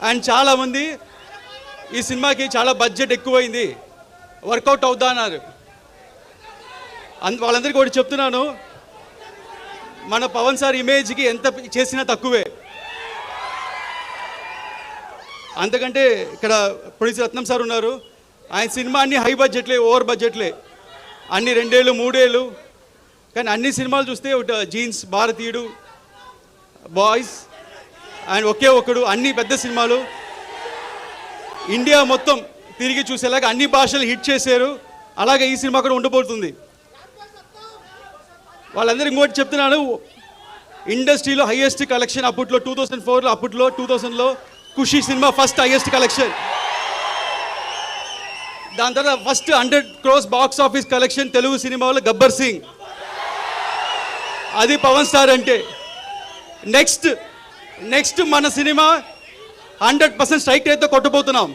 And చాలామంది ఈ సినిమాకి చాలా బడ్జెట్ ఎక్కువైంది, వర్కౌట్ అవుద్దా అన్నారు. వాళ్ళందరికీ ఒకటి చెప్తున్నాను, మన పవన్ సార్ ఇమేజ్కి ఎంత చేసినా తక్కువే. అంతకంటే ఇక్కడ ప్రొడ్యూసర్ రత్నం సార్ ఉన్నారు, ఆయన సినిమా అన్ని హై బడ్జెట్లే, ఓవర్ బడ్జెట్లే, అన్ని 2 ఏళ్ళు 3 ఏళ్ళు. కానీ అన్ని సినిమాలు చూస్తే ఒకటి జీన్స్, భారతీయుడు, బాయ్స్ అండ్ ఒకే ఒకడు, అన్ని పెద్ద సినిమాలు ఇండియా మొత్తం తిరిగి చూసేలాగా అన్ని భాషలు హిట్ చేశారు. అలాగే ఈ సినిమా కూడా ఉండబోతుంది. వాళ్ళందరూ ఇంకోటి చెప్తున్నాను, ఇండస్ట్రీలో హైయెస్ట్ కలెక్షన్ అప్పట్లో 2004లో, అప్పట్లో 2000లో ఖుషి సినిమా ఫస్ట్ హైయెస్ట్ కలెక్షన్. దాని తర్వాత first 100 crores box office collection Telugu సినిమాలో గబ్బర్ సింగ్, అది పవన్ స్టార్ అంటే. నెక్స్ట్ మన సినిమా 100% స్ట్రైక్ రేట్తో కొట్టబోతున్నాం.